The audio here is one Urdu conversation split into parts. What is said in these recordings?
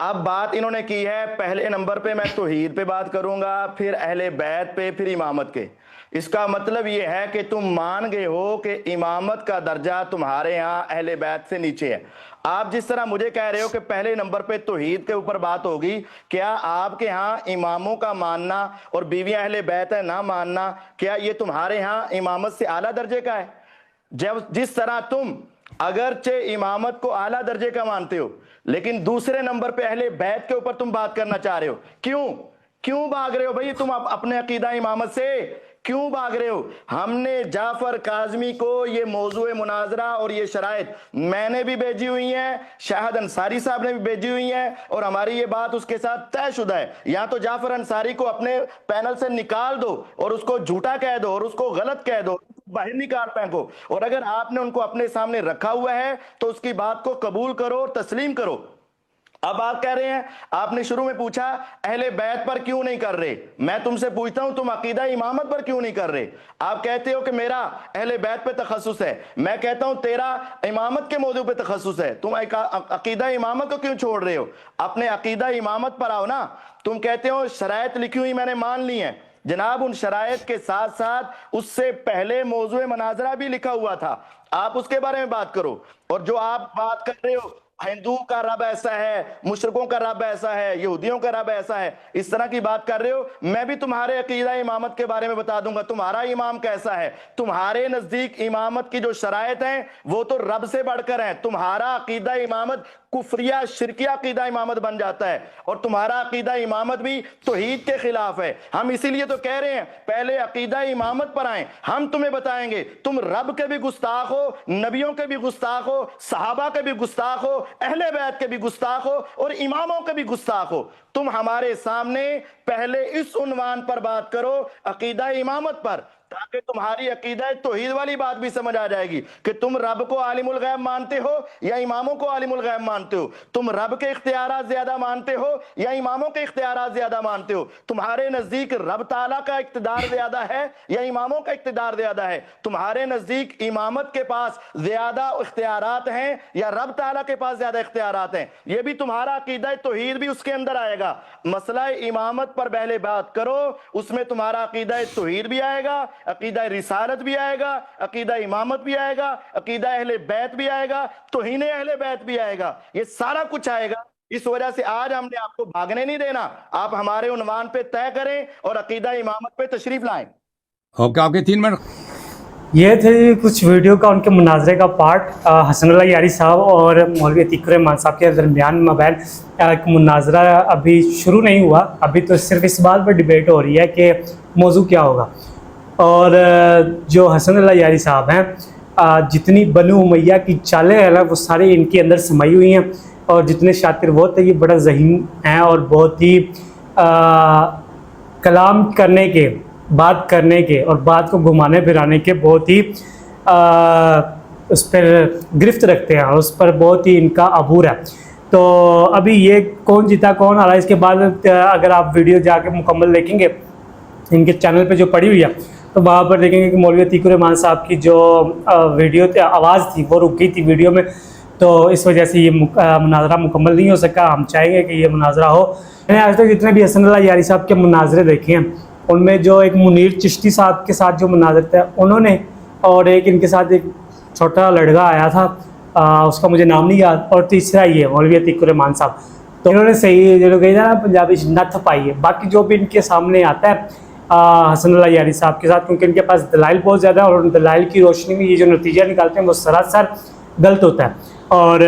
اب بات انہوں نے کی ہے پہلے نمبر پہ میں توحید پہ بات کروں گا، پھر اہل بیت پہ، پھر امامت کے۔ اس کا مطلب یہ ہے کہ تم مان گئے ہو کہ امامت کا درجہ تمہارے ہاں اہل بیت سے نیچے ہے۔ آپ جس طرح مجھے کہہ رہے ہو کہ پہلے نمبر پہ توحید کے اوپر بات ہوگی، کیا آپ کے ہاں اماموں کا ماننا اور بیویاں اہل بیت ہے نہ ماننا، کیا یہ تمہارے ہاں امامت سے اعلیٰ درجے کا ہے؟ جس طرح تم اگرچہ امامت کو اعلیٰ درجے کا مانتے ہو، لیکن دوسرے نمبر پہ اہل بیت کے اوپر تم بات کرنا چاہ رہے ہو، کیوں بھاگ رہے ہو بھائی تم اپنے عقیدہ امامت سے؟ کیوں بھاگ رہے ہو؟ ہم نے جعفر کاظمی کو یہ موضوع مناظرہ اور یہ شرائط میں نے بھی بھیجی ہوئی ہیں، شاہد انصاری صاحب نے بھی بھیجی ہوئی ہیں، اور ہماری یہ بات اس کے ساتھ طے شدہ ہے۔ یا تو جعفر انصاری کو اپنے پینل سے نکال دو اور اس کو جھوٹا کہہ دو اور اس کو غلط کہہ دو، باہر نکال پھینکو، اور اگر آپ نے ان کو اپنے سامنے رکھا ہوا ہے تو اس کی بات کو قبول کرو اور تسلیم کرو۔ اب آپ کہہ رہے ہیں، آپ نے شروع میں پوچھا اہل بیت پر کیوں نہیں کر رہے، میں تم سے پوچھتا ہوں تم عقیدہ امامت پر کیوں نہیں کر رہے؟ آپ کہتے ہو کہ میرا اہل بیت پہ تخصص ہے، میں کہتا ہوں تیرا امامت کے موضوع پہ تخصص ہے، تم عقیدہ امامت کو کیوں چھوڑ رہے ہو؟ اپنے عقیدہ امامت پر آؤ نا۔ تم کہتے ہو شرائط لکھی ہوئی میں نے مان لی ہیں، جناب ان شرائط کے ساتھ ساتھ اس سے پہلے موضوع مناظرہ بھی لکھا ہوا تھا، آپ اس کے بارے میں بات کرو۔ اور جو آپ بات کر رہے ہو ہندو کا رب ایسا ہے، مشرکوں کا رب ایسا ہے، یہودیوں کا رب ایسا ہے، اس طرح کی بات کر رہے ہو، میں بھی تمہارے عقیدہ امامت کے بارے میں بتا دوں گا تمہارا امام کیسا ہے۔ تمہارے نزدیک امامت کی جو شرائط ہیں وہ تو رب سے بڑھ کر ہیں، تمہارا عقیدہ امامت کفریہ شرکیہ عقیدہ امامت بن جاتا ہے، اور تمہارا عقیدہ امامت بھی توحید کے خلاف ہے۔ ہم اسی لیے تو کہہ رہے ہیں پہلے عقیدہ امامت پر آئیں، ہم تمہیں بتائیں گے تم رب کے بھی گستاخ ہو، نبیوں کے بھی گستاخ ہو، صحابہ کے بھی گستاخ ہو، اہل بیت کے بھی گستاخ ہو، اور اماموں کے بھی گستاخ ہو۔ تم ہمارے سامنے پہلے اس عنوان پر بات کرو، عقیدہ امامت پر، تاکہ تمہاری عقیدہ توحید والی بات بھی سمجھ آ جائے گی کہ تم رب کو عالم الغیب مانتے ہو یا اماموں کو عالم الغیب مانتے ہو، تم رب کے اختیارات زیادہ مانتے ہو یا اماموں کے اختیارات زیادہ مانتے ہو، تمہارے نزدیک رب تعالیٰ کا اقتدار زیادہ ہے یا اماموں کا اقتدار زیادہ ہے، تمہارے نزدیک امامت کے پاس زیادہ اختیارات ہیں یا رب تعالیٰ کے پاس زیادہ اختیارات ہیں، یہ بھی تمہارا عقیدہ توحید بھی اس کے اندر آئے گا۔ مسئلہ امامت پر پہلے بات کرو، اس میں تمہارا عقیدہ توحید بھی آئے گا، عقیدہ رسالت بھی آئے گا، عقیدہ امامت بھی آئے گا، عقیدہ اہل بیت بھی آئے گا، توہین اہل بیت بھی آئے گا، یہ سارا کچھ آئے گا۔ اس وجہ سے آج ہم نے آپ کو بھاگنے نہیں دینا، آپ ہمارے عنوان پہ طے کریں اور عقیدہ امامت پہ تشریف لائیں۔ Okay 3 minute. یہ تھے کچھ ویڈیو کا ان کے مناظرے کا پارٹ، حسن اللہ یاری صاحب اور مولوی عتیق الرحمان صاحب کے درمیان مابین ایک مناظرہ ابھی شروع نہیں ہوا، ابھی تو صرف اس بات پر ڈیبیٹ ہو رہی ہے کہ موضوع کیا ہوگا۔ اور جو حسن اللہ یاری صاحب ہیں، جتنی بنو امیہ کی چالیں ہیں وہ سارے ان کے اندر سمائی ہوئی ہیں، اور جتنے شاطر وہ تھے یہ بڑا ذہین ہیں اور بہت ہی کلام کرنے کے، بات کرنے کے اور بات کو گھمانے پھرانے کے بہت ہی اس پر گرفت رکھتے ہیں، اور اس پر بہت ہی ان کا عبور ہے۔ تو ابھی یہ کون جیتا کون ہارا، اس کے بعد اگر آپ ویڈیو جا کے مکمل دیکھیں گے ان کے چینل پہ جو پڑی ہوئی ہے تو وہاں پر دیکھیں گے کہ مولوی عتیق الرحمان صاحب کی جو ویڈیو آواز تھی وہ رک گئی تھی ویڈیو میں، تو اس وجہ سے یہ مناظرہ مکمل نہیں ہو سکا۔ ہم چاہیں گے کہ یہ مناظرہ ہو۔ میں نے آج تک جتنے بھی حسن اللہ یاری صاحب کے مناظرے دیکھے ہیں ان میں جو ایک منیر چشتی صاحب کے ساتھ جو مناظر تھا انہوں نے، اور ایک ان کے ساتھ ایک چھوٹا لڑکا آیا تھا، اس کا مجھے نام نہیں یاد، اور تیسرا یہ مولوی عتیق الرحمان صاحب، تو انہوں نے صحیح جو کہا نا پنجابی نت پائی ہے۔ باقی جو بھی ان کے سامنے آتا ہے حسن اللہ یاری صاحب کے ساتھ، کیونکہ ان کے پاس دلائل بہت زیادہ ہے، اور ان دلائل کی روشنی میں یہ جو نتیجہ نکالتے ہیں وہ سراسر غلط ہوتا ہے، اور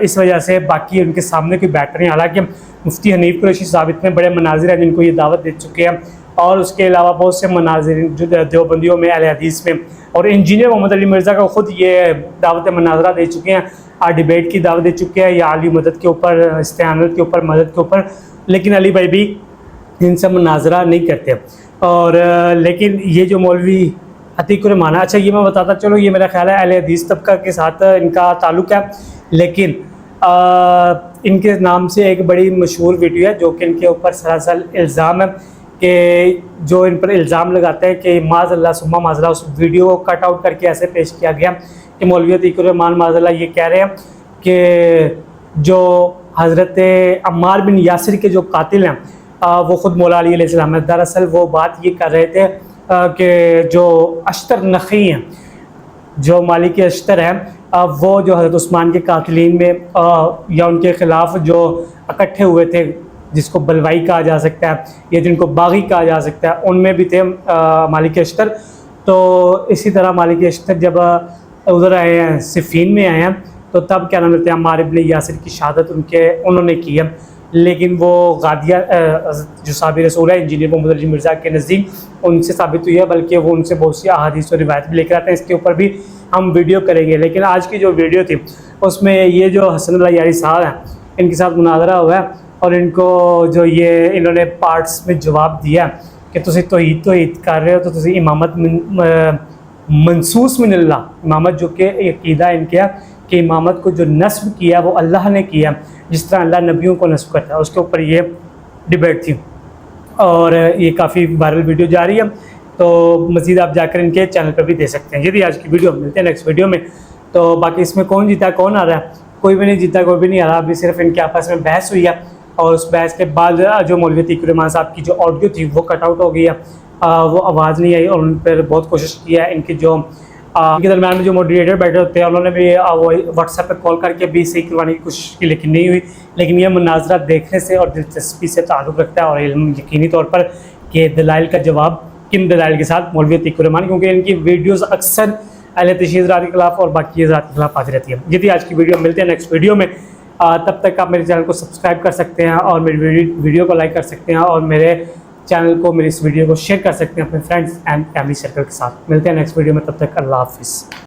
اس وجہ سے باقی ان کے سامنے کوئی بیٹر نہیں۔ حالانکہ مفتی حنیف قریشی صاحب اتنے بڑے مناظر ہیں جن کو یہ دعوت دے چکے ہیں، اور اس کے علاوہ بہت سے مناظر جو دیوبندیوں میں، اہل حدیث میں، اور انجینئر محمد علی مرزا کو خود یہ دعوت مناظرہ دے چکے ہیں، ڈیبیٹ کی دعوت دے چکے ہیں، یا علی مدد کے اوپر، استعانت کے اوپر، مدد کے اوپر، لیکن علی بھائی بھی ان سے مناظرہ نہیں کرتے۔ اور لیکن یہ جو مولوی عتیق الرحمان، اچھا یہ میں بتاتا چلو، یہ میرا خیال ہے اہل حدیث طبقہ کے ساتھ ان کا تعلق ہے، لیکن ان کے نام سے ایک بڑی مشہور ویڈیو ہے جو کہ ان کے اوپر سراسر الزام ہے، کہ جو ان پر الزام لگاتے ہیں کہ معاذ اللہ ثم معاذ اللہ، اس ویڈیو کو کٹ آؤٹ کر کے ایسے پیش کیا گیا کہ مولوی عتیق الرحمان معاذ اللہ یہ کہہ رہے ہیں کہ جو حضرت عمار بن یاسر کے جو قاتل ہیں وہ خود مولا علی علیہ السلام ہیں. دراصل وہ بات یہ کر رہے تھے کہ جو اشتر نخی ہیں، جو مالک اشتر ہیں، وہ جو حضرت عثمان کے قاتلین میں یا ان کے خلاف جو اکٹھے ہوئے تھے، جس کو بلوائی کہا جا سکتا ہے یا جن کو باغی کہا جا سکتا ہے، ان میں بھی تھے مالک اشتر. تو اسی طرح مالک اشتر جب ادھر آئے ہیں، صفین میں آئے ہیں، تو تب کیا نام لیتے ہیں عمار بن یاسر کی شہادت انہوں نے کی ہے. لیکن وہ غادیہ جو صحابی رسول ہے انجینئر محمد علی مرزا کے نزدیک ان سے ثابت ہوئی ہے، بلکہ وہ ان سے بہت سی احادیث و روایت بھی لے کر آتے ہیں. اس کے اوپر بھی ہم ویڈیو کریں گے. لیکن آج کی جو ویڈیو تھی اس میں یہ جو حسن اللہ یاری صاحب ہیں، ان کے ساتھ مناظرہ ہوا ہے اور ان کو جو یہ انہوں نے پارٹس میں جواب دیا کہ تسی توحید کر رہے ہو تو تسی امامت منصوص من اللہ، امامت جو کہ عقیدہ ان کے ہے کہ امامت کو جو نصب کیا وہ اللہ نے کیا، جس طرح اللہ نبیوں کو نصب کرتا ہے. اس کے اوپر یہ ڈیبیٹ تھی اور یہ کافی وائرل ویڈیو جاری ہے. تو مزید آپ جا کر ان کے چینل پہ بھی دے سکتے ہیں. یہ بھی آج کی ویڈیو، ملتے ہیں نیکسٹ ویڈیو میں. تو باقی اس میں کون جیتا کون آ رہا ہے، کوئی بھی نہیں جیتا، کوئی بھی نہیں آ رہا. ابھی صرف ان کے آپس میں بحث ہوئی ہے اور اس بحث کے بعد جو مولوی عتیق الرحمان صاحب کی جو آڈیو تھی وہ کٹ آؤٹ ہو گئی ہے، وہ آواز نہیں آئی اور ان پر بہت کوشش کی ہے. ان کے جو ان کے درمیان میں جو موڈریٹر بیٹھے ہوتے ہیں انہوں نے بھی واٹس ایپ پہ کال کر کے بھی صحیح کروانے کی کوشش کی، لیکن نہیں ہوئی. لیکن یہ مناظرہ دیکھنے سے اور دلچسپی سے تعلق رکھتا ہے اور علم یقینی طور پر کہ دلائل کا جواب کن دلائل کے ساتھ مولوی عتیق الرحمان، کیونکہ ان کی ویڈیوز اکثر اہل تشیع حضرات کے خلاف اور باقی حضرات کے خلاف آتی رہتی ہے. یہ تھی آج کی ویڈیو، ملتے ہیں نیکسٹ ویڈیو میں. تب تک آپ میرے چینل کو سبسکرائب کر سکتے ہیں اور میری ویڈیو کو لائک کر سکتے ہیں اور میرے چینل کو، میری اس ویڈیو کو شیئر کر سکتے ہیں اپنے فرینڈز اینڈ فیملی سرکل کے ساتھ. ملتے ہیں نیکسٹ ویڈیو میں، تب تک اللہ حافظ.